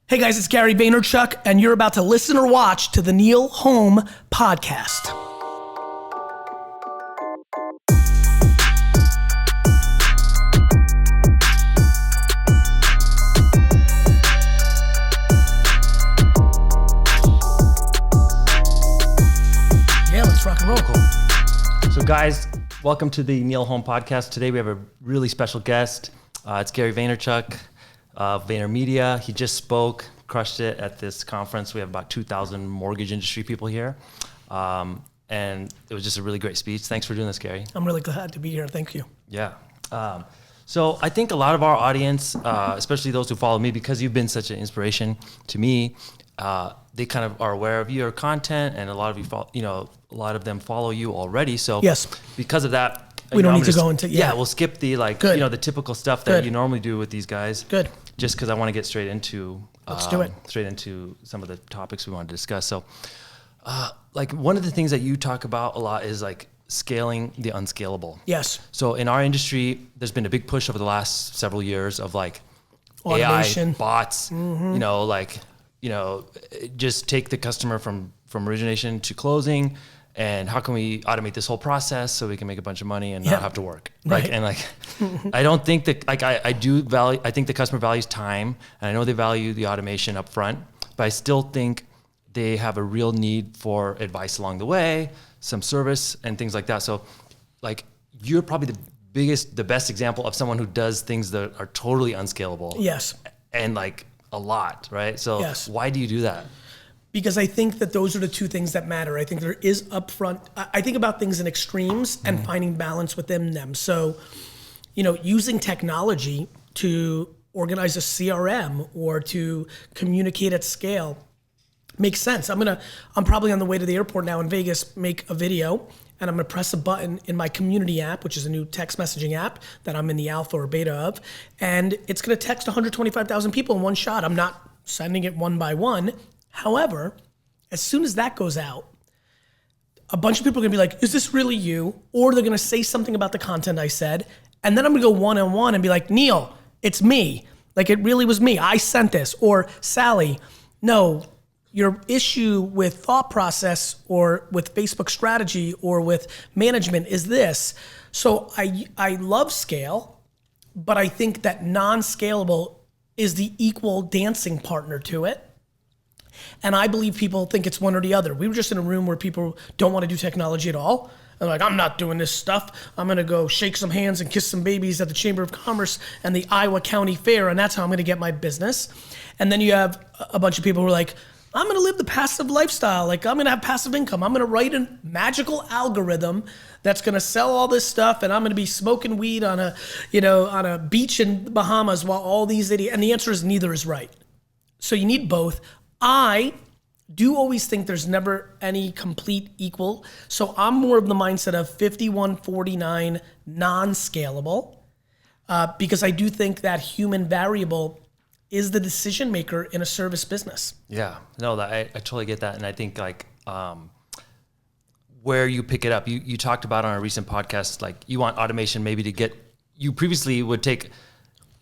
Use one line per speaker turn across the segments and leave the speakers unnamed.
Hey guys, it's Gary Vaynerchuk, and you're about to listen or watch to the NeelHome podcast. Yeah, let's rock and roll.
Cool. So guys, welcome to the NeelHome podcast. Today we have a really special guest. It's Gary Vaynerchuk. VaynerMedia. He just spoke, crushed it at this conference. We have about 2,000 mortgage industry people here. And it was just a really great speech. Thanks for doing this, Gary.
I'm really glad to be here. Thank you.
Yeah. So I think a lot of our audience, especially those who follow me, because you've been such an inspiration to me, they kind of are aware of your content, and a lot of you, a lot of them follow you already. So
yes,
because of that,
we don't need to go into
we'll skip the the typical stuff that you normally do with these guys.
Good.
Just because I want to get straight into
let's do it.
Straight into some of the topics we want to discuss. So, one of the things that you talk about a lot is scaling the unscalable.
Yes.
So in our industry, there's been a big push over the last several years of
automation,
AI, bots. Just take the customer from origination to closing. And how can we automate this whole process so we can make a bunch of money and not have to work?
Right.
And I don't think that I think the customer values time, and I know they value the automation up front, but I still think they have a real need for advice along the way, some service and things like that. So you're probably the best example of someone who does things that are totally unscalable.
Yes.
And a lot, right? So
yes.
Why do you do that?
Because I think that those are the two things that matter. I think there is upfront. I think about things in extremes and finding balance within them. So, using technology to organize a CRM or to communicate at scale makes sense. I'm probably on the way to the airport now in Vegas, make a video, and I'm gonna press a button in my community app, which is a new text messaging app that I'm in the alpha or beta of, and it's gonna text 125,000 people in one shot. I'm not sending it one by one. However, as soon as that goes out, a bunch of people are gonna be like, is this really you? Or they're gonna say something about the content I said, and then I'm gonna go one-on-one and be like, Neel, it's me. It really was me. I sent this. Or Sally, no, your issue with thought process or with Facebook strategy or with management is this. So I love scale, but I think that non-scalable is the equal dancing partner to it. And I believe people think it's one or the other. We were just in a room where people don't want to do technology at all. They're like, I'm not doing this stuff. I'm going to go shake some hands and kiss some babies at the Chamber of Commerce and the Iowa County Fair, and that's how I'm going to get my business. And then you have a bunch of people who are like, I'm going to live the passive lifestyle. I'm going to have passive income. I'm going to write a magical algorithm that's going to sell all this stuff, and I'm going to be smoking weed on a beach in the Bahamas while all these idiots. And the answer is neither is right. So you need both. I do always think there's never any complete equal. So I'm more of the mindset of 51-49 non-scalable because I do think that human variable is the decision maker in a service business. Yeah,
no, I totally get that. And I think where you pick it up, you talked about on a recent podcast, you want automation maybe to get, you previously would take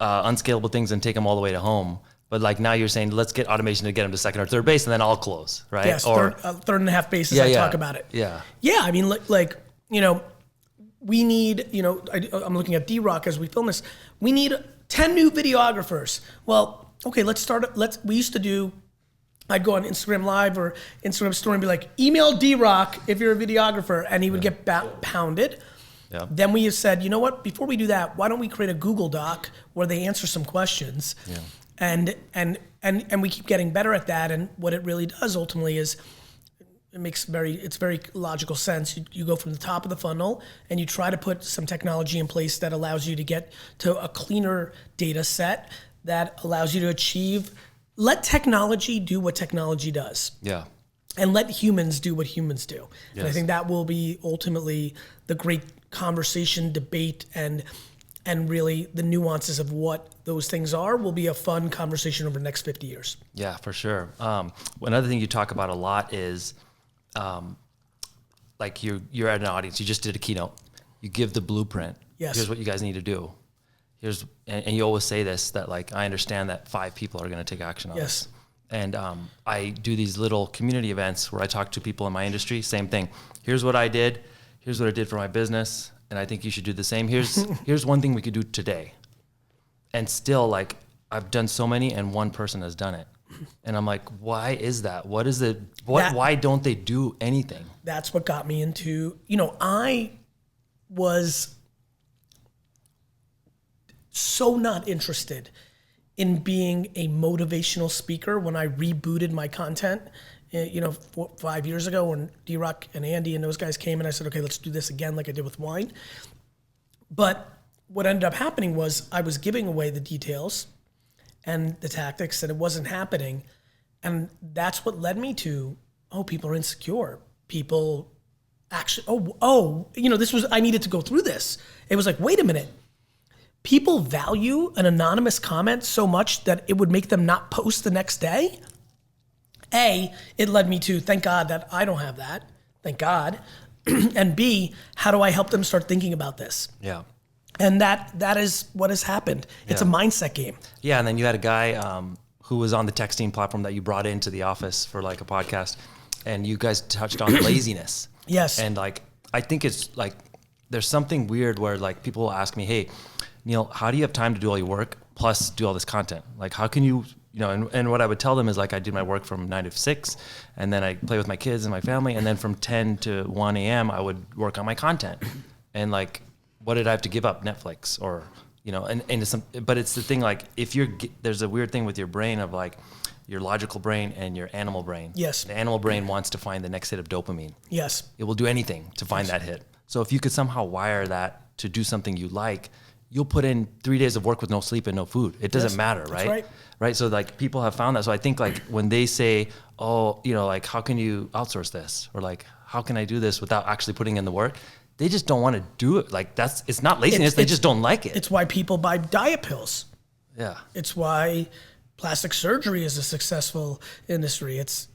unscalable things and take them all the way to home. But now you're saying, let's get automation to get them to second or third base, and then I'll close, right?
Yes, third and a half bases, I talk about it.
Yeah.
Yeah, I mean, we need, I'm looking at D-Rock as we film this, we need 10 new videographers. Well, okay, we used to do, I'd go on Instagram Live or Instagram Story and be like, email D-Rock if you're a videographer, and he would get pounded. Yeah. Then we said, you know what, before we do that, why don't we create a Google Doc where they answer some questions? Yeah. And we keep getting better at that. And what it really does ultimately is it's very logical sense. You go from the top of the funnel and you try to put some technology in place that allows you to get to a cleaner data set that allows you to let technology do what technology does.
Yeah.
And let humans do what humans do. Yes. And I think that will be ultimately the great conversation, debate, and really the nuances of what those things are will be a fun conversation over the next 50 years.
Yeah, for sure. Another thing you talk about a lot is you're at an audience, you just did a keynote, you give the blueprint.
Yes.
Here's what you guys need to do. and you always say this, that like, I understand that 5 people are going to take action on
Yes.
this. And I do these little community events where I talk to people in my industry, same thing. Here's what I did. Here's what I did for my business. And I think you should do the same. Here's one thing we could do today. And still, like, I've done so many and one person has done it. And I'm like, why is that? Why don't they do anything?
That's what got me into, I was so not interested in being a motivational speaker when I rebooted my content, 5 years ago when D-Rock and Andy and those guys came and I said, okay, let's do this again like I did with wine. But what ended up happening was I was giving away the details and the tactics, and it wasn't happening. And that's what led me to, people are insecure. People actually, I needed to go through this. It was like, wait a minute. People value an anonymous comment so much that it would make them not post the next day. It led me to, thank God that I don't have that. Thank God. And B, how do I help them start thinking about this?
Yeah.
And that is what has happened. It's a mindset game.
Yeah, and then you had a guy who was on the texting platform that you brought into the office for like a podcast, and you guys touched on laziness.
Yes.
And like, I think it's like, there's something weird where like people will ask me, hey, Neel, how do you have time to do all your work plus do all this content? Like, how can you, and what I would tell them is like, I do my work from 9 to 6, and then I play with my kids and my family. And then from 10 to 1 a.m., I would work on my content. And like, what did I have to give up? Netflix or, but it's the thing, like, there's a weird thing with your brain of like your logical brain and your animal brain.
Yes.
The animal brain wants to find the next hit of dopamine.
Yes.
It will do anything to find that hit. So if you could somehow wire that to do something you like, you'll put in 3 days of work with no sleep and no food. It doesn't matter, right?
That's right.
Right. So like people have found that. So I think like when they say, like, how can you outsource this? Or like, how can I do this without actually putting in the work? They just don't want to do it. Like it's not laziness. They just don't like it.
It's why people buy diet pills.
Yeah.
It's why plastic surgery is a successful industry. It's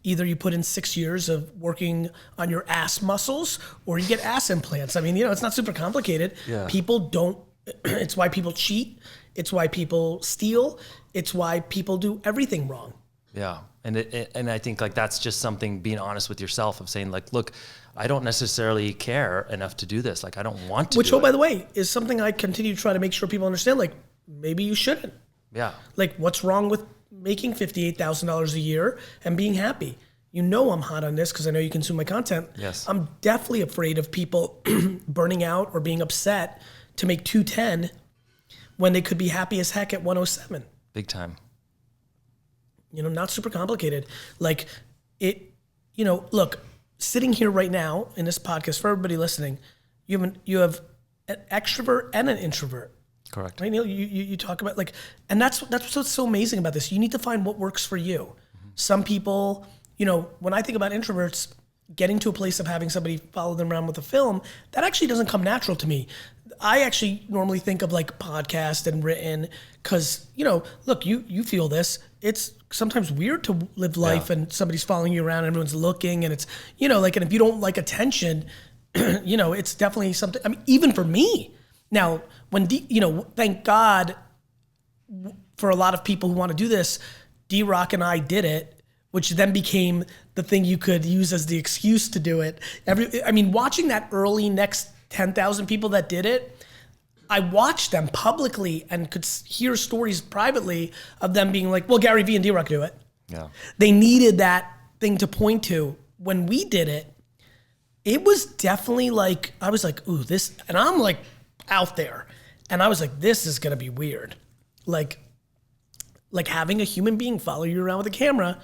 either you put in 6 years of working on your ass muscles or you get ass implants. It's not super complicated.
Yeah.
People don't, it's why people cheat. It's why people steal. It's why people do everything wrong.
Yeah. And I think like that's just something, being honest with yourself, of saying like, look, I don't necessarily care enough to do this. Like I don't want to.
Which, by the way, is something I continue to try to make sure people understand. Like maybe you shouldn't.
Yeah.
Like what's wrong with making $58,000 a year and being happy? I'm hot on this because I know you consume my content.
Yes.
I'm definitely afraid of people burning out or being upset to make 210 when they could be happy as heck at 107.
Big time.
Not super complicated. Like it, look, sitting here right now in this podcast, for everybody listening, you have an extrovert and an introvert.
Correct.
Right, Neel? You talk about like, and that's what's so amazing about this. You need to find what works for you. Mm-hmm. Some people, when I think about introverts, getting to a place of having somebody follow them around with a film, that actually doesn't come natural to me. I actually normally think of like podcast and written because, look, you feel this. It's sometimes weird to live life and somebody's following you around and everyone's looking and it's, and if you don't like attention, it's definitely something. Even for me now, when, thank God for a lot of people who want to do this, D-Rock and I did it, which then became the thing you could use as the excuse to do it. Watching that early next 10,000 people that did it, I watched them publicly and could hear stories privately of them being like, well, Gary Vee and D-Rock do it.
Yeah.
They needed that thing to point to. When we did it, it was definitely like, I was like, ooh, this, and I'm like out there. And I was like, this is going to be weird. Like having a human being follow you around with a camera.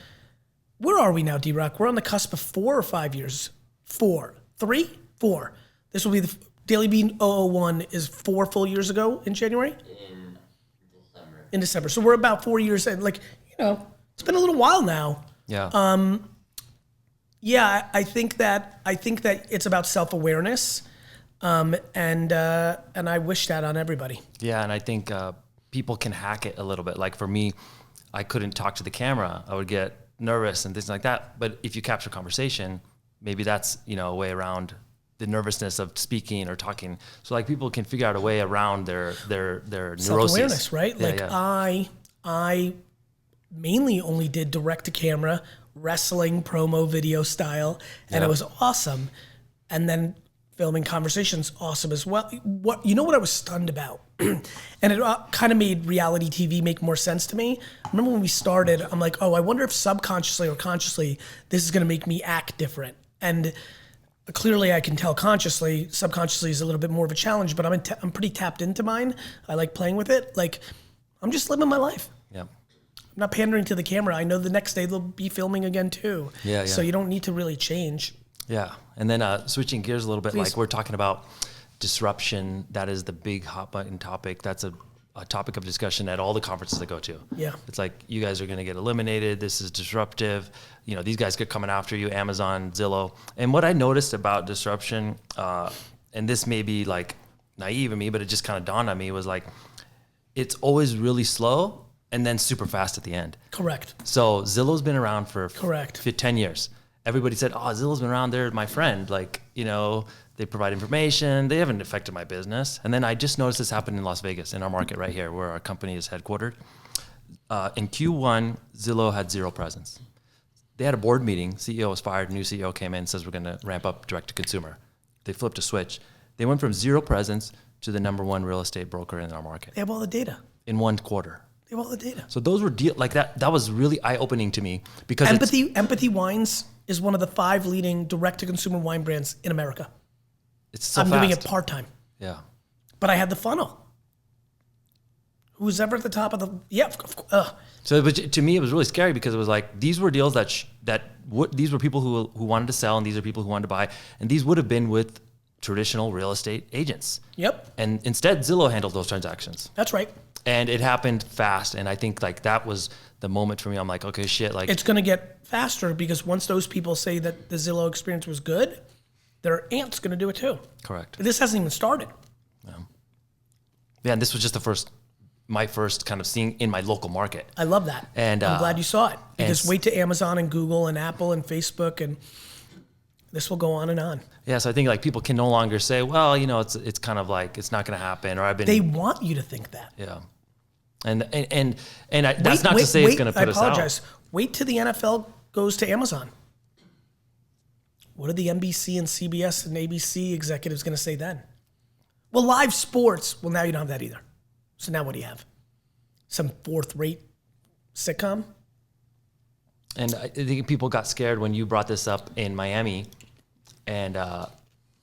Where are we now, D-Rock? We're on the cusp of 4 or 5 years. 4. 3? 4. This will be the Daily Bean 001 is 4 full years ago in January? In December. So we're about 4 years in. It's been a little while now.
Yeah.
Yeah, I think that it's about self-awareness. And I wish that on everybody.
Yeah, and I think people can hack it a little bit. Like for me, I couldn't talk to the camera. I would get nervous and things like that. But if you capture conversation, maybe that's a way around the nervousness of speaking or talking. So like people can figure out a way around their neuroses.
Self-awareness, right?
Yeah,
like
yeah.
I mainly only did direct to camera, wrestling, promo video style, and it was awesome. And then filming conversations, awesome as well. What I was stunned about, and it kind of made reality TV make more sense to me. I remember when we started, I'm like, oh, I wonder if subconsciously or consciously this is going to make me act different. And clearly I can tell consciously. Subconsciously is a little bit more of a challenge, but I'm pretty tapped into mine. I like playing with it. Like, I'm just living my life.
Yeah.
I'm not pandering to the camera. I know the next day they'll be filming again too.
Yeah.
So you don't need to really change.
Yeah. And then switching gears a little bit,
Please.
like we're talking about disruption. That is the big hot button topic. That's a topic of discussion at all the conferences I go to.
Yeah.
It's like, you guys are going to get eliminated. This is disruptive. You know, these guys get coming after you, Amazon, Zillow. And what I noticed about disruption, and this may be like naive of me, but it just kind of dawned on me, was like, it's always really slow and then super fast at the end.
Correct.
So Zillow's been around for
Correct.
10 years. Everybody said, oh, Zillow's been around. They're my friend. Like, you know, they provide information. They haven't affected my business. And then I just noticed this happen in Las Vegas, in our market right here, where our company is headquartered. In Q1, Zillow had zero presence. They had a board meeting. CEO was fired. New CEO came in and says, we're going to ramp up direct to consumer. They flipped a switch. They went from zero presence to the #1 real estate broker in our market
They have all the data.
in 1 quarter.
They have all the data.
So those were like that. That was really eye-opening to me because
Empathy Wines is one of the 5 leading direct-to-consumer wine brands in America.
it's so
I'm
fast.
doing it part-time,
Yeah.
but I had the funnel. Who's ever at the top of the
So, but to me, it was really scary because it was like these were deals these were people who wanted to sell, and these are people who wanted to buy, and these would have been with traditional real estate agents.
Yep,
And instead, Zillow handled those transactions,
that's right.
and it happened fast. And I think like that was the moment for me. I'm like, okay, shit, like
It's going to get faster because once those people say that the Zillow experience was good, their aunt's going to do it too.
correct.
This hasn't even started.
Yeah, and this was just my first kind of seeing in my local market.
I love that.
And,
I'm glad you saw it because
and-
wait to Amazon and Google and Apple and Facebook, and this will go on and on.
Yeah, so I think like people can no longer say, well, you know, it's kind of like it's not going to happen, or I've been.
They want you to think that.
Yeah, that's not to say it's going to put us out.
I apologize. Wait till the NFL goes to Amazon. What are the NBC and CBS and ABC executives going to say then? Well, live sports. Well, now you don't have that either. So now what do you have? Some 4th-rate sitcom?
And I think people got scared when you brought this up in Miami, and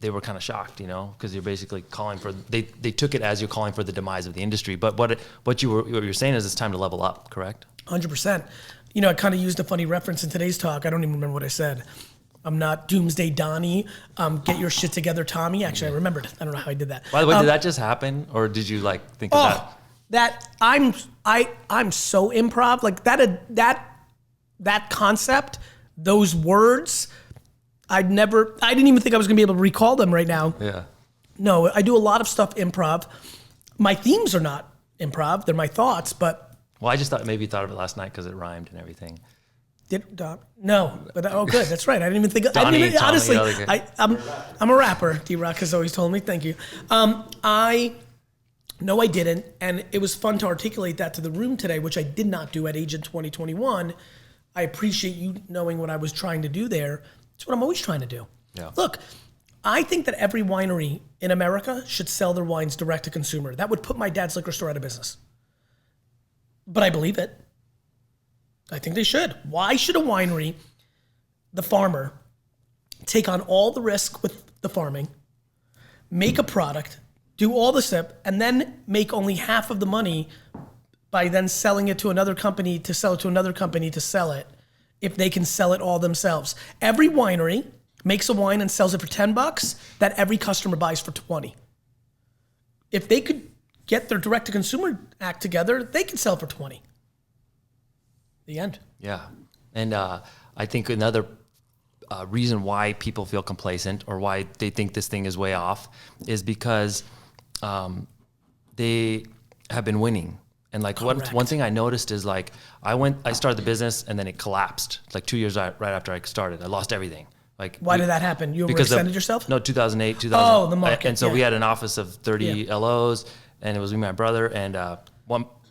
they were kind of shocked, you know, because you're basically calling for. They took it as you're calling for the demise of the industry. But what you're saying is it's time to level up, correct?
100%. You know, I kind of used a funny reference in today's talk. I don't even remember what I said. I'm not Doomsday Donnie. Get your shit together, Tommy. Actually, I remembered. I don't know how I did that.
By the way, did that just happen, or did you like think of that?
That I'm so improv. Like that concept, those words, I didn't even think I was gonna be able to recall them right now.
Yeah.
No, I do a lot of stuff improv. My themes are not improv; they're my thoughts. But
Well, I just thought maybe you thought of it last night because it rhymed and everything.
No, but oh, good. That's right. I didn't even think.
Donnie, Tommy,
honestly,
other guy.
I'm a rapper. D-Rock has always told me. Thank you. No, I didn't, and it was fun to articulate that to the room today, which I did not do at Agent 2021. I appreciate you knowing what I was trying to do there. It's what I'm always trying to do.
Yeah.
Look, I think that every winery in America should sell their wines direct to consumer. That would put my dad's liquor store out of business. But I believe it. I think they should. Why should a winery, the farmer, take on all the risk with the farming, make a product, do all the step, and then make only half of the money by then selling it to another company to sell it to another company to sell it, if they can sell it all themselves? Every winery makes a wine and sells it for $10 that every customer buys for 20. If they could get their direct-to-consumer act together, they could sell for 20. The end.
Yeah. And I think another reason why people feel complacent or why they think this thing is way off is because they have been winning. And like one thing I noticed is like I started the business and then it collapsed like 2 years right after I started. I lost everything. Like,
Why did that happen? You
because
overextended yourself?
No, 2008, 2000.
Oh, the market.
And so
yeah.
we had an office of 30 LOs, and it was me and my brother, and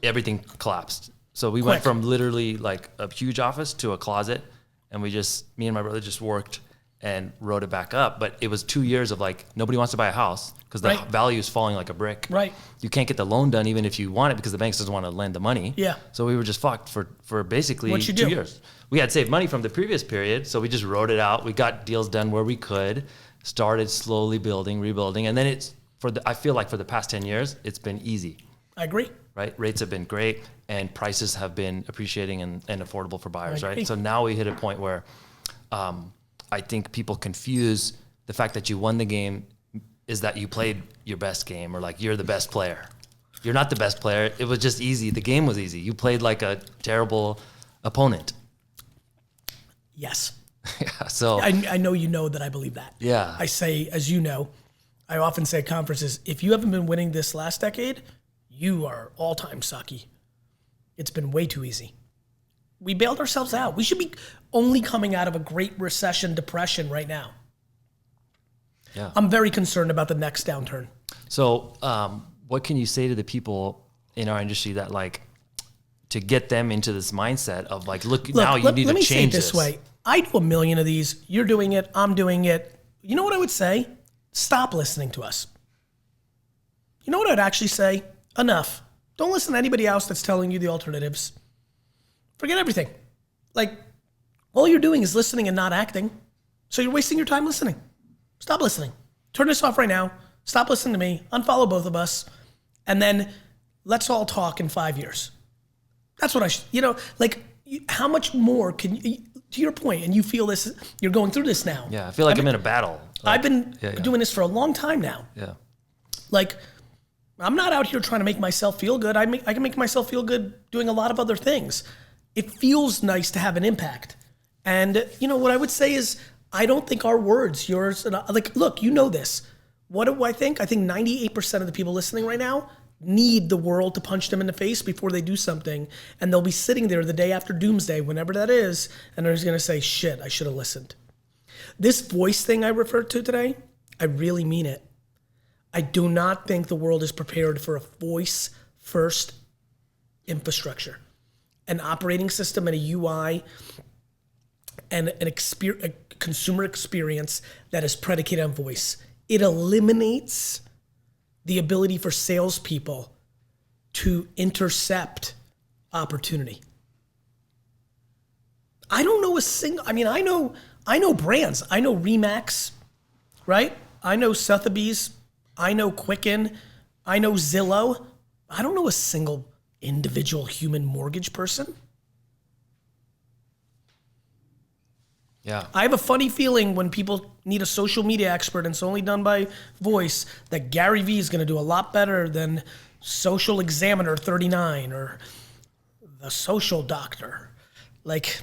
everything collapsed. So we went
Quick.
from literally like a huge office to a closet, and me and my brother just worked and wrote it back up. But it was 2 years of like, nobody wants to buy a house because the
Right.
value is falling like a brick.
Right.
You can't get the loan done even if you want it because the banks doesn't want to lend the money.
Yeah.
So we were just fucked for basically
What'd you
2
do?
years. We had saved money from the previous period, so we just wrote it out. We got deals done where we could, started slowly building, rebuilding, and then I feel like for the past 10 years, it's been easy.
I agree.
Right? Rates have been great and prices have been appreciating and affordable for buyers,
I agree.
right? So now we hit a point where I think people confuse the fact that you won the game is that you played your best game or like you're the best player. You're not the best player. It was just easy. The game was easy. You played like a terrible opponent.
Yes.
Yeah, so
I know you know that I believe that.
Yeah.
I say, as you know, I often say at conferences, if you haven't been winning this last decade, you are all-time sucky. It's been way too easy. We bailed ourselves out. We should be only coming out of a great recession, depression right now.
yeah.
I'm very concerned about the next downturn.
So what can you say to the people in our industry that like to get them into this mindset of like, look now you need
let
to
me
change
say it this way. I do a million of these. You're doing it. I'm doing it. You know what I would say? Stop listening to us. You know what I'd actually say? Enough. Don't listen to anybody else that's telling you the alternatives. Forget everything. Like, all you're doing is listening and not acting. So you're wasting your time listening. Stop listening. Turn this off right now. Stop listening to me. Unfollow both of us. And then let's all talk in 5 years. That's what how much more can you, to your point, and you feel this, you're going through this now.
Yeah, I feel like I'm in a battle.
I've been doing this for a long time now.
Yeah.
Like, I'm not out here trying to make myself feel good. I can make myself feel good doing a lot of other things. It feels nice to have an impact. And, what I would say is, I don't think our words, yours, and like, look, you know this. What do I think? I think 98% of the people listening right now need the world to punch them in the face before they do something. And they'll be sitting there the day after doomsday, whenever that is, and they're just going to say, shit, I should have listened. This voice thing I referred to today, I really mean it. I do not think the world is prepared for a voice-first infrastructure, an operating system and a UI and a consumer experience that is predicated on voice. It eliminates the ability for salespeople to intercept opportunity. I don't know a single, I know brands. I know Remax, right? I know Sotheby's. I know Quicken. I know Zillow. I don't know a single individual human mortgage person.
Yeah.
I have a funny feeling when people need a social media expert and it's only done by voice that Gary Vee is going to do a lot better than Social Examiner 39 or the Social Doctor. Like,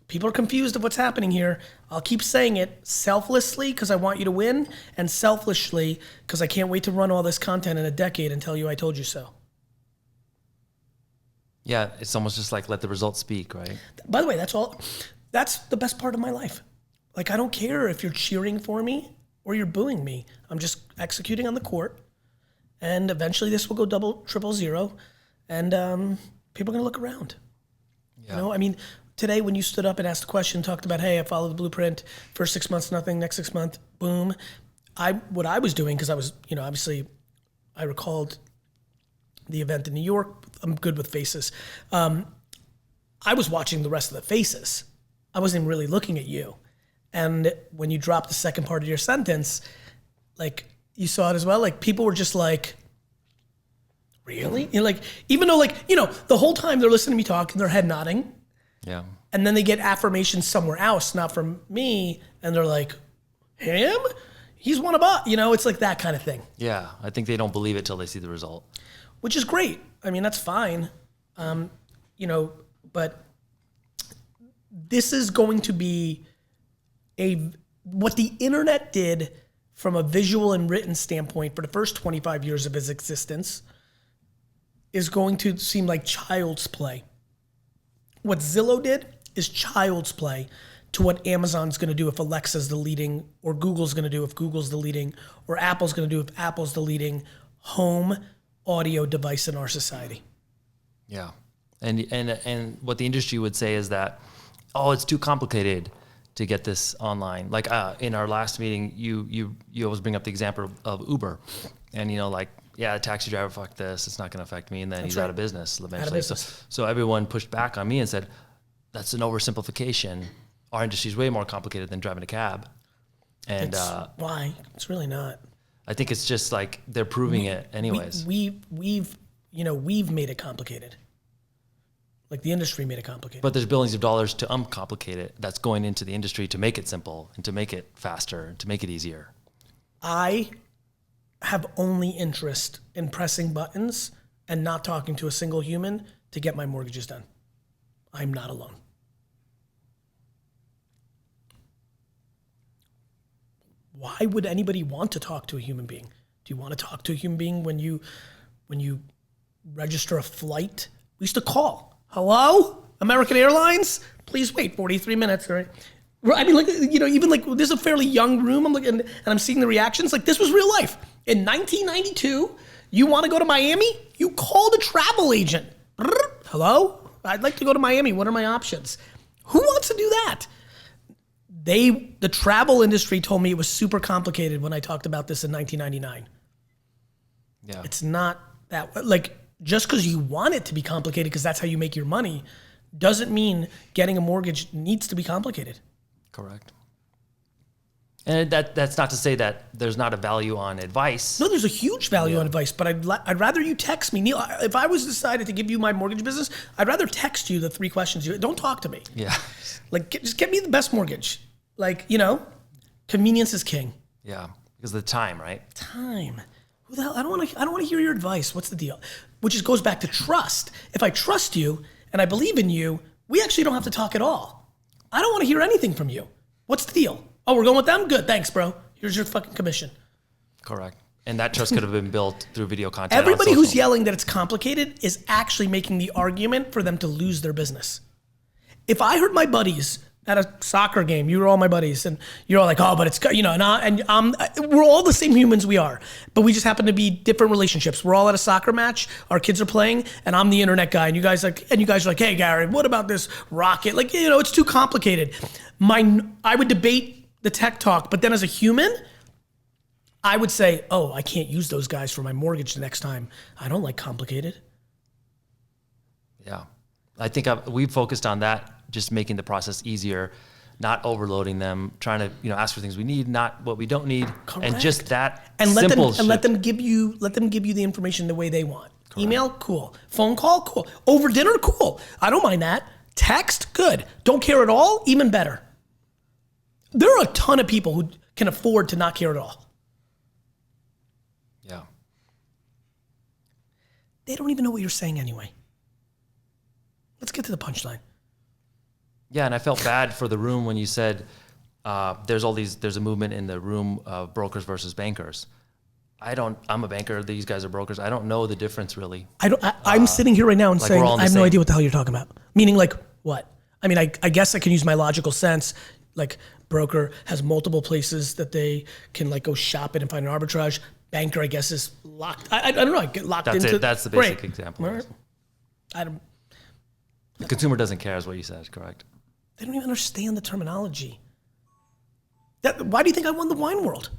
people are confused of what's happening here. I'll keep saying it selflessly because I want you to win, and selfishly because I can't wait to run all this content in a decade and tell you I told you so.
Yeah, it's almost just like let the results speak, right?
By the way, that's the best part of my life. Like, I don't care if you're cheering for me or you're booing me. I'm just executing on the court, and eventually this will go double, triple zero, and people are gonna look around.
Yeah.
Today when you stood up and asked a question, talked about, hey, I followed the blueprint, first 6 months, nothing, next 6 months, boom. What I was doing, because I was, obviously I recalled the event in New York. I'm good with faces. I was watching the rest of the faces. I wasn't even really looking at you. And when you dropped the second part of your sentence, like, you saw it as well. Like, people were just like, really? Even though, the whole time they're listening to me talk and their head nodding.
Yeah.
And then they get affirmation somewhere else, not from me. And they're like, him? He's one of us. It's like that kind of thing.
Yeah. I think they don't believe it till they see the result.
Which is great. That's fine. But this is going to be what the internet did from a visual and written standpoint for the first 25 years of its existence is going to seem like child's play. What Zillow did is child's play to what Amazon's going to do if Alexa's the leading, or Google's going to do if Google's the leading, or Apple's going to do if Apple's the leading home audio device in our society.
Yeah. And what the industry would say is that, oh, it's too complicated to get this online. Like in our last meeting, you always bring up the example of Uber, and the taxi driver, fuck this, it's not going to affect me, and then he's out of business eventually. So everyone pushed back on me and said, that's an oversimplification. Our industry is way more complicated than driving a cab. And
why? It's really not.
I think it's just like they're proving it anyways.
We've made it complicated. Like the industry made it complicated.
But there's billions of dollars to uncomplicate it that's going into the industry to make it simple and to make it faster and to make it easier.
I have only interest in pressing buttons and not talking to a single human to get my mortgages done. I'm not alone. Why would anybody want to talk to a human being? Do you want to talk to a human being when you register a flight? We used to call. Hello, American Airlines? Please wait 43 minutes, right? I mean, even this is a fairly young room. I'm looking and I'm seeing the reactions. Like, this was real life. In 1992, you want to go to Miami? You called a travel agent. Hello? I'd like to go to Miami. What are my options? Who wants to do that? The travel industry told me it was super complicated when I talked about this in 1999.
Yeah.
It's not that, like, just because you want it to be complicated because that's how you make your money doesn't mean getting a mortgage needs to be complicated.
Correct. And that's not to say that there's not a value on advice.
No, there's a huge value on advice, but I'd rather you text me. Neel, if I was decided to give you my mortgage business, I'd rather text you the 3 questions. Don't talk to me.
Yeah.
Like, just get me the best mortgage. Like, convenience is king.
Yeah, because of the time, right?
Time. Who the hell? I don't want to hear your advice. What's the deal? Which goes back to trust. If I trust you and I believe in you, we actually don't have to talk at all. I don't want to hear anything from you. What's the deal? Oh, we're going with them? Good, thanks, bro. Here's your fucking commission.
Correct. And that trust could have been built through video content.
Everybody who's yelling that it's complicated is actually making the argument for them to lose their business. If I heard my buddies at a soccer game, you were all my buddies, and you're all like, oh, but it's, we're all the same humans we are, but we just happen to be different relationships. We're all at a soccer match, our kids are playing, and I'm the internet guy, and you guys are like, hey, Gary, what about this rocket? Like, it's too complicated. I would debate the tech talk, but then as a human, I would say, oh, I can't use those guys for my mortgage the next time. I don't like complicated.
Yeah. I think we focused on that, just making the process easier, not overloading them, trying to ask for things we need, not what we don't need.
Correct.
And just that
and
simple
let them give you the information the way they want. Correct. Email, cool. Phone call, cool. Over dinner, cool. I don't mind that. Text, good. Don't care at all, even better. There are a ton of people who can afford to not care at all.
Yeah.
They don't even know what you're saying anyway. Let's get to the punchline.
Yeah, and I felt bad for the room when you said there's a movement in the room of brokers versus bankers. I'm a banker, these guys are brokers. I don't know the difference really.
I'm sitting here right now and saying, I have no idea what the hell you're talking about. Meaning like what? I mean, I guess I can use my logical sense. Like, broker has multiple places that they can like go shop at and find an arbitrage. Banker, I guess, is locked. I don't know. I get locked into.
That's the basic example.
Right.
The consumer doesn't care, is what you said, correct?
They don't even understand the terminology. Why do you think I won the wine world?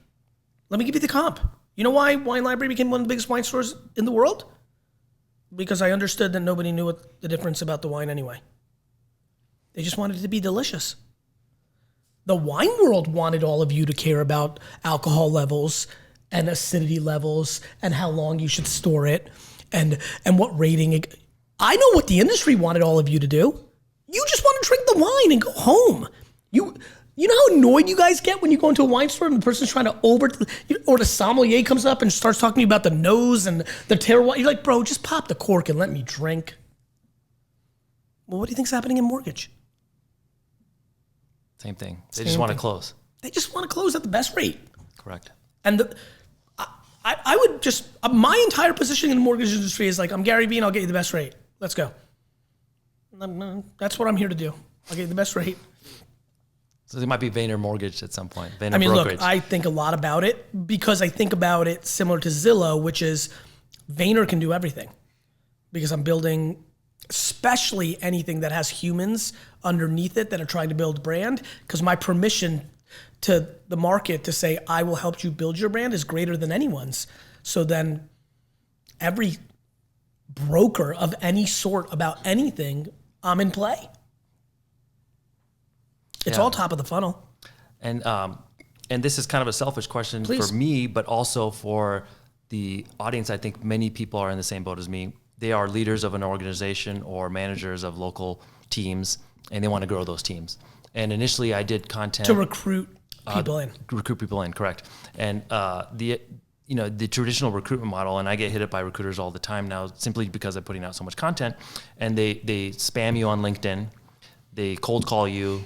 Let me give you the comp. You know why Wine Library became one of the biggest wine stores in the world? Because I understood that nobody knew what the difference about the wine anyway. They just wanted it to be delicious. The wine world wanted all of you to care about alcohol levels and acidity levels and how long you should store it and what rating. I know what the industry wanted all of you to do. You just want to drink the wine and go home. You know how annoyed you guys get when you go into a wine store and the person's trying to or the sommelier comes up and starts talking to you about the nose and the terroir. You're like, bro, just pop the cork and let me drink. Well, what do you think's happening in mortgage?
Same thing. They just want to close.
They just want to close at the best rate.
Correct.
And I would just, my entire position in the mortgage industry is like, I'm Gary Vee and I'll get you the best rate. Let's go. That's what I'm here to do. I'll get you the best rate.
So it might be Vayner Mortgage at some point. Vayner
I mean,
Brokerage.
look, I think a lot about it because I think about it similar to Zillow, which is Vayner can do everything because I'm building, especially anything that has humans underneath it that are trying to build brand, because my permission to the market to say, I will help you build your brand is greater than anyone's. So then every broker of any sort about anything, I'm in play. It's all top of the funnel.
And this is kind of a selfish question
Please.
for me, but also for the audience. I think many people are in the same boat as me. They are leaders of an organization or managers of local teams, and they want to grow those teams. And initially, I did content
To recruit people in.
Recruit people in, correct? And the traditional recruitment model, and I get hit up by recruiters all the time now, simply because I'm putting out so much content, and they spam you on LinkedIn, they cold call you,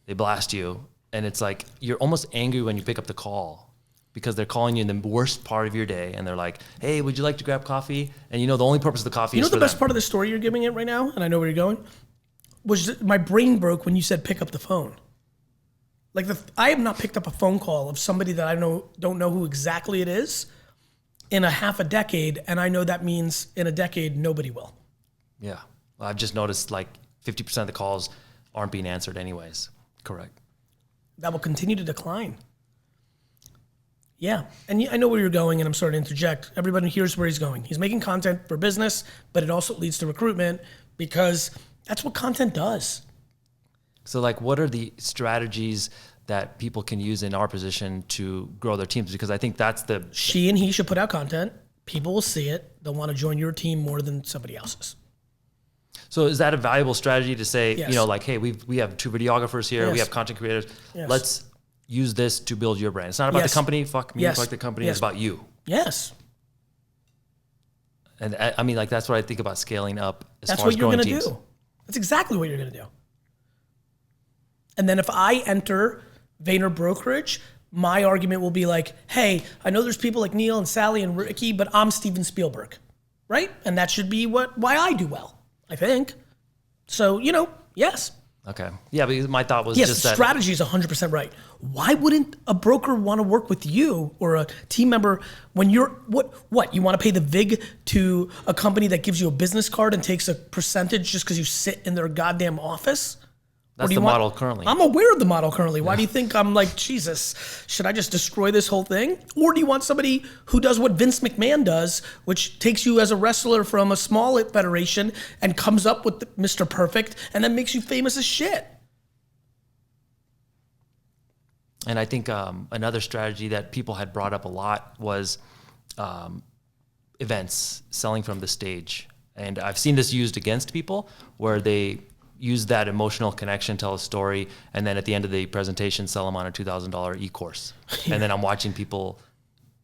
they blast you, and it's like you're almost angry when you pick up the call because they're calling you in the worst part of your day, and they're like, "Hey, would you like to grab coffee?" And the only purpose of the coffee is for
The best
them.
part of the story you're giving it right now, and I know where you're going, was that my brain broke when you said pick up the phone. Like I have not picked up a phone call of somebody that I don't know who exactly it is in a half a decade, and I know that means in a decade nobody will.
Yeah, I've just noticed like 50% of the calls aren't being answered anyways. Correct.
That will continue to decline. Yeah, and I know where you're going, and I'm sorry to interject. Everybody hears where he's going. He's making content for business, but it also leads to recruitment because that's what content does.
So like, what are the strategies that people can use in our position to grow their teams? Because I think that's
She and he should put out content. People will see it. They'll want to join your team more than somebody else's.
So is that a valuable strategy to say,
Yes.
like, hey, we have 2 videographers here, we
Yes.
have content creators.
Yes.
Let's use this to build your brand. It's not about
Yes.
the company. Fuck me,
Yes.
fuck the company.
Yes.
It's about you.
Yes.
And I mean, like, that's what I think about scaling up as
That's
far
what
as
you're
growing
going to
teams.
do. That's exactly what you're going to do. And then if I enter Vayner Brokerage, my argument will be like, hey, I know there's people like Neil and Sally and Ricky, but I'm Steven Spielberg, right? And that should be why I do well, I think. So, yes.
Okay. Yeah, but my thought was
Yes,
just
the
that.
strategy is 100% right. Why wouldn't a broker want to work with you or a team member when you're, what? You want to pay the VIG to a company that gives you a business card and takes a percentage just because you sit in their goddamn office?
That's the model currently.
I'm aware of the model currently. Why do you think I'm like, Jesus, should I just destroy this whole thing? Or do you want somebody who does what Vince McMahon does, which takes you as a wrestler from a small federation and comes up with Mr. Perfect and then makes you famous as shit?
And I think another strategy that people had brought up a lot was events, selling from the stage. And I've seen this used against people where they use that emotional connection, tell a story, and then at the end of the presentation, sell them on a $2,000 e-course. And then I'm watching people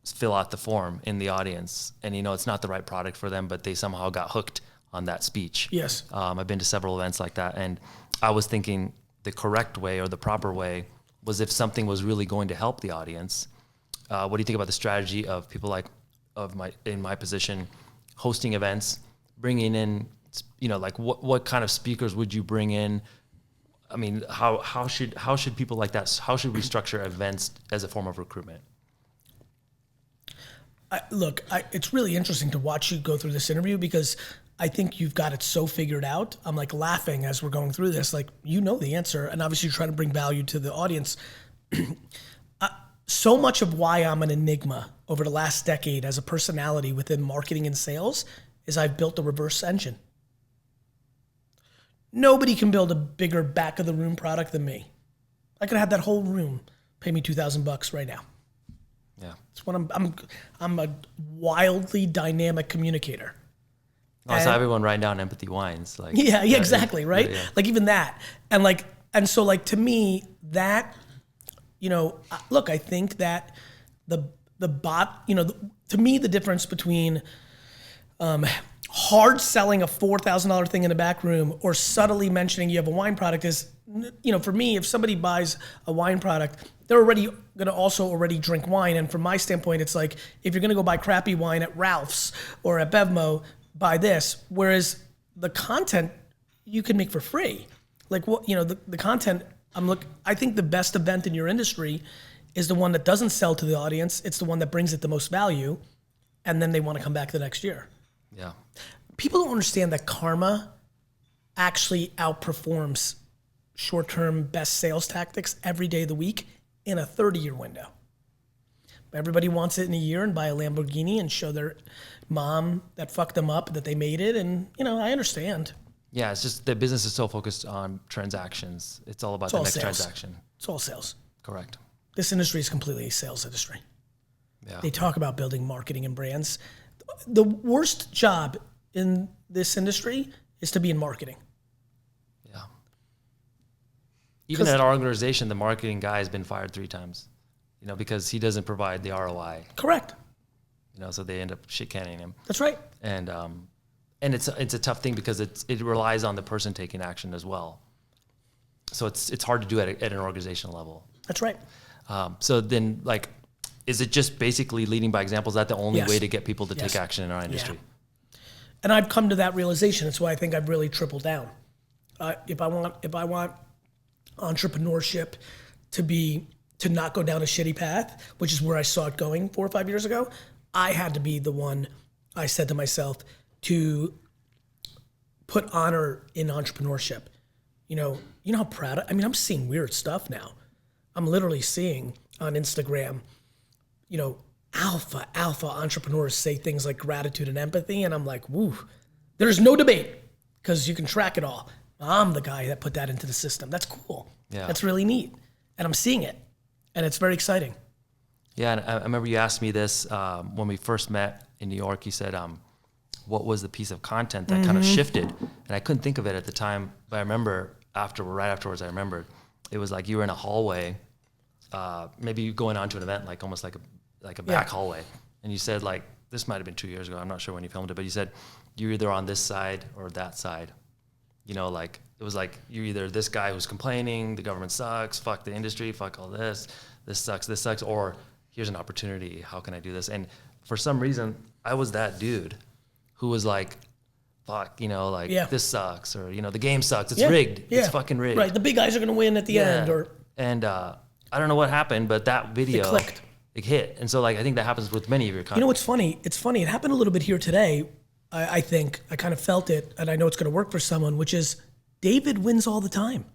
fill out the form in the audience. And, it's not the right product for them, but they somehow got hooked on that speech.
Yes.
I've been to several events like that. And I was thinking the correct way or the proper way was if something was really going to help the audience. What do you think about the strategy of people in my position, hosting events, bringing in, like what kind of speakers would you bring in? I mean, how should people like that? How should we structure events as a form of recruitment?
It's really interesting to watch you go through this interview because I think you've got it so figured out. I'm like laughing as we're going through this, like the answer, and obviously you're trying to bring value to the audience. So much of why I'm an enigma over the last decade as a personality within marketing and sales is I've built a reverse engine. Nobody can build a bigger back of the room product than me. I could have that whole room pay me $2,000 right now.
Yeah,
It's what I'm a wildly dynamic communicator.
I saw everyone writing down empathy wines. Like
Yeah, exactly, right?
Yeah.
Like even that. And so to me, that, look, I think that the bot, to me, the difference between hard selling a $4,000 thing in a back room or subtly mentioning you have a wine product is, for me, if somebody buys a wine product, they're already going to also already drink wine. And from my standpoint, it's like, if you're going to go buy crappy wine at Ralph's or at Bevmo, buy this. Whereas the content you can make for free. Like the content I think the best event in your industry is the one that doesn't sell to the audience. It's the one that brings it the most value, and then they want to come back the next year.
Yeah.
People don't understand that karma actually outperforms short-term best sales tactics every day of the week in a 30-year window. Everybody wants it in a year and buy a Lamborghini and show their mom that fucked them up that they made it. And, I understand.
Yeah, it's just the business is so focused on transactions. It's all about the next transaction.
It's all sales.
Correct.
This industry is completely a sales industry.
Yeah.
They talk about building marketing and brands. The worst job in this industry is to be in marketing.
Yeah. Even at our organization, the marketing guy has been fired 3 times, because he doesn't provide the ROI.
Correct.
So they end up shit canning him.
That's right.
And it's a tough thing because it relies on the person taking action as well. So it's hard to do at an organizational level.
That's right.
So then, is it just basically leading by example? Is that the only
Yes.
way to get people to take action in our industry?
Yeah. And I've come to that realization. That's why I think I've really tripled down. If I want entrepreneurship to not go down a shitty path, which is where I saw it going 4 or 5 years ago, I had to be the one, I said to myself, to put honor in entrepreneurship. How proud I'm seeing weird stuff now. I'm literally seeing on Instagram, alpha entrepreneurs say things like gratitude and empathy. And I'm like, woo, there's no debate because you can track it all. I'm the guy that put that into the system. That's cool.
Yeah.
That's really neat. And I'm seeing it. And it's very exciting.
Yeah, and I remember you asked me this when we first met in New York. You said, what was the piece of content that kind of shifted? And I couldn't think of it at the time, but I remember right afterwards, I remembered. It was like you were in a hallway, maybe going on to an event, almost like a back hallway. And you said, this might have been 2 years ago. I'm not sure when you filmed it, but you said, you're either on this side or that side. It was like you're either this guy who's complaining, the government sucks, fuck the industry, fuck all this sucks, or here's an opportunity, how can I do this? And for some reason, I was that dude who was like, fuck, this sucks, or, the game sucks, it's rigged, it's fucking rigged.
Right, the big guys are gonna win at the end.
And I don't know what happened, but that video,
it clicked.
It hit. And so I think that happens with many of your content.
What's funny? It's funny, it happened a little bit here today. I think, I kind of felt it, and I know it's gonna work for someone, which is David wins all the time.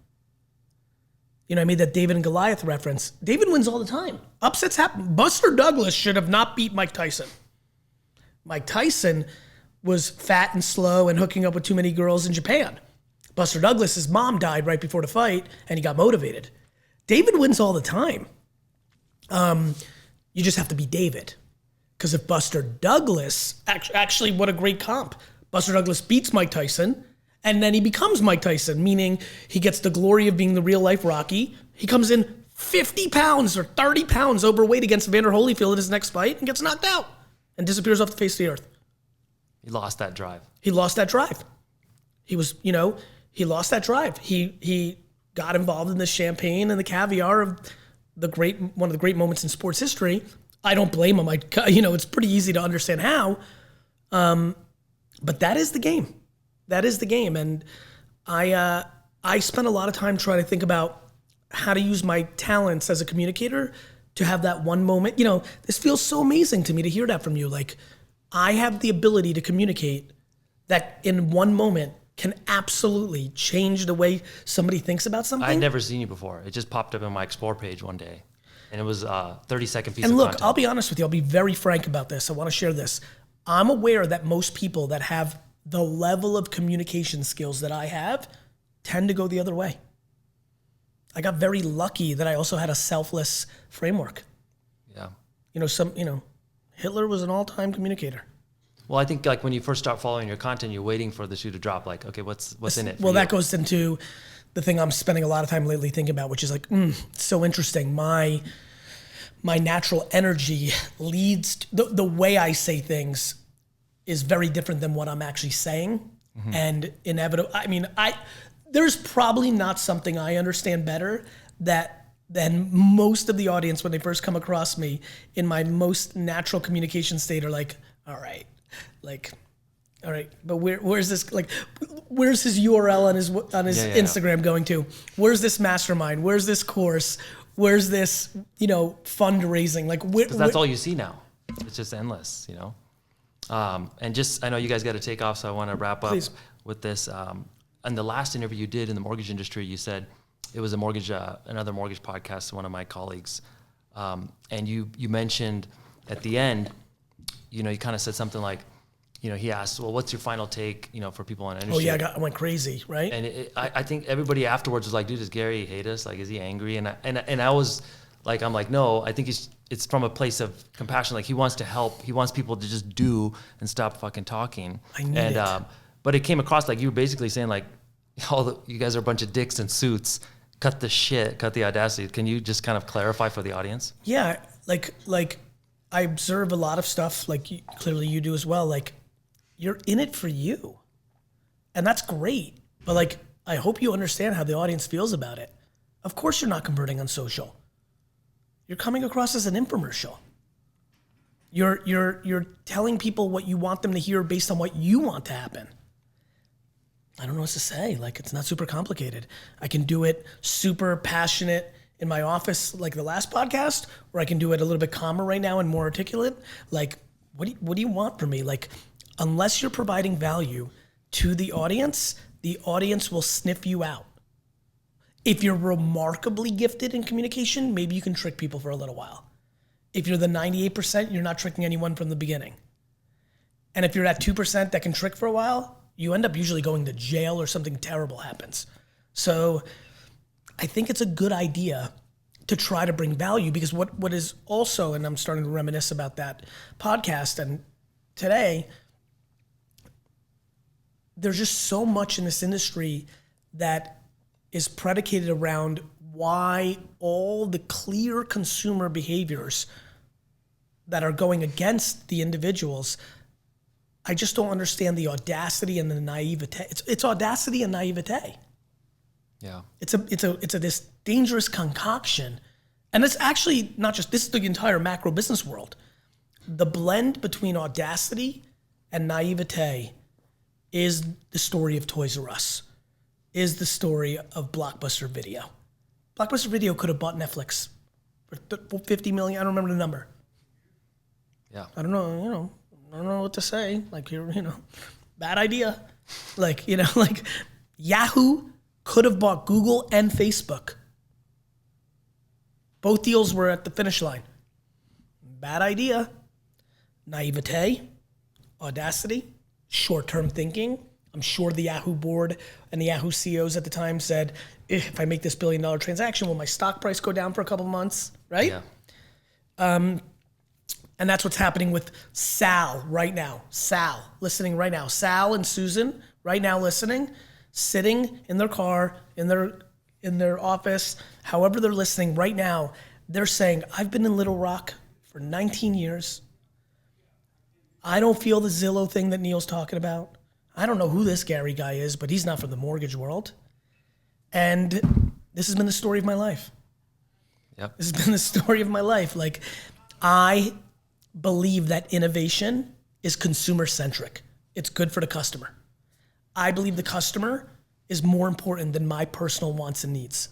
I made that David and Goliath reference. David wins all the time. Upsets happen. Buster Douglas should have not beat Mike Tyson. Mike Tyson was fat and slow and hooking up with too many girls in Japan. Buster Douglas's mom died right before the fight, and he got motivated. David wins all the time. You just have to be David. Because if Buster Douglas, actually, what a great comp. Buster Douglas beats Mike Tyson, and then he becomes Mike Tyson, meaning he gets the glory of being the real life Rocky. He comes in 50 pounds or 30 pounds overweight against Evander Holyfield in his next fight and gets knocked out and disappears off the face of the earth.
He lost that drive.
He lost that drive. He lost that drive. He got involved in the champagne and the caviar of one of the great moments in sports history. I don't blame him. It's pretty easy to understand how. But that is the game. That is the game. And I spent a lot of time trying to think about how to use my talents as a communicator to have that one moment. This feels so amazing to me to hear that from you. I have the ability to communicate that in one moment can absolutely change the way somebody thinks about something.
I'd never seen you before. It just popped up in my Explore page one day. And it was a 30-second piece of content.
And look, I'll be honest with you. I'll be very frank about this. I want to share this. I'm aware that most people that have the level of communication skills that I have tend to go the other way. I got very lucky that I also had a selfless framework.
Yeah.
Hitler was an all-time communicator.
Well, I think when you first start following your content, you're waiting for the shoe to drop. Okay, what's in it?
Well, that goes into the thing I'm spending a lot of time lately thinking about, which is so interesting. My natural energy leads the way I say things is very different than what I'm actually saying, and inevitable. There's probably not something I understand better than most of the audience when they first come across me in my most natural communication state are like, all right, All right, but where's this, like, where's his URL on his Instagram going to? Where's this mastermind? Where's this course? Where's this, fundraising? Like,
because that's all you see now. It's just endless, And just, I know you guys got to take off, so I want to wrap up with this. On the last interview you did in the mortgage industry, you said it was another mortgage podcast, one of my colleagues, and you mentioned at the end, you kind of said something like, he asked, well, what's your final take, for people in the industry?
Oh yeah, I went crazy, right?
And I think everybody afterwards was like, dude, does Gary hate us? Like, is he angry? And I was like, I'm like, no, I think it's from a place of compassion. Like, he wants to help. He wants people to just do and stop fucking talking.
I need it.
But it came across like you were basically saying, like, you guys are a bunch of dicks in suits. Cut the shit, cut the audacity. Can you just kind of clarify for the audience?
Yeah, like I observe a lot of stuff, like clearly you do as well. Like, you're in it for you, and that's great. But like, I hope you understand how the audience feels about it. Of course, you're not converting on social. You're coming across as an infomercial. You're telling people what you want them to hear based on what you want to happen. I don't know what to say. Like, it's not super complicated. I can do it super passionate in my office, like the last podcast, or I can do it a little bit calmer right now and more articulate. Like, what do you want from me? Like, unless you're providing value to the audience will sniff you out. If you're remarkably gifted in communication, maybe you can trick people for a little while. If you're the 98%, you're not tricking anyone from the beginning. And if you're at 2% that can trick for a while, you end up usually going to jail or something terrible happens. So I think it's a good idea to try to bring value, because what is also, and I'm starting to reminisce about that podcast and today, there's just so much in this industry that is predicated around why all the clear consumer behaviors that are going against the individuals. I just don't understand the audacity and the naivete. It's audacity and naivete.
Yeah.
It's this dangerous concoction. And it's actually not just, this is the entire macro business world. The blend between audacity and naivete is the story of Toys R Us, is the story of Blockbuster Video. Blockbuster Video could have bought Netflix for 50 million. I don't remember the number.
Yeah.
I don't know, I don't know what to say. Like, bad idea. Like, like Yahoo could have bought Google and Facebook. Both deals were at the finish line. Bad idea. Naivete, audacity, short-term thinking. I'm sure the Yahoo board and the Yahoo CEOs at the time said, if I make this $1 billion transaction, will my stock price go down for a couple months, right?
Yeah.
And that's what's happening with Sal right now. Sal, listening right now. Sal and Susan, right now listening, sitting in their car, in their office, however they're listening right now, they're saying, I've been in Little Rock for 19 years. I don't feel the Zillow thing that Neel's talking about. I don't know who this Gary guy is, but he's not from the mortgage world. And this has been the story of my life.
Yep.
This has been the story of my life. Like, I believe that innovation is consumer-centric. It's good for the customer. I believe the customer is more important than my personal wants and needs.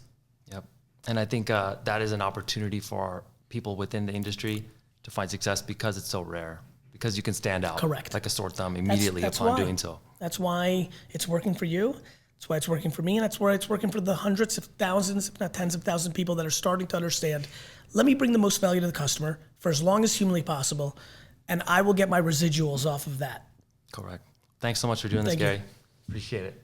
Yep. And I think that is an opportunity for people within the industry to find success because it's so rare, because you can stand out.
Correct.
Like a sore thumb immediately upon doing so.
That's why it's working for you. That's why it's working for me. And that's why it's working for the hundreds of thousands, if not tens of thousands of people that are starting to understand, let me bring the most value to the customer for as long as humanly possible, and I will get my residuals off of that.
Correct. Thanks so much for doing this, Gary. Appreciate it.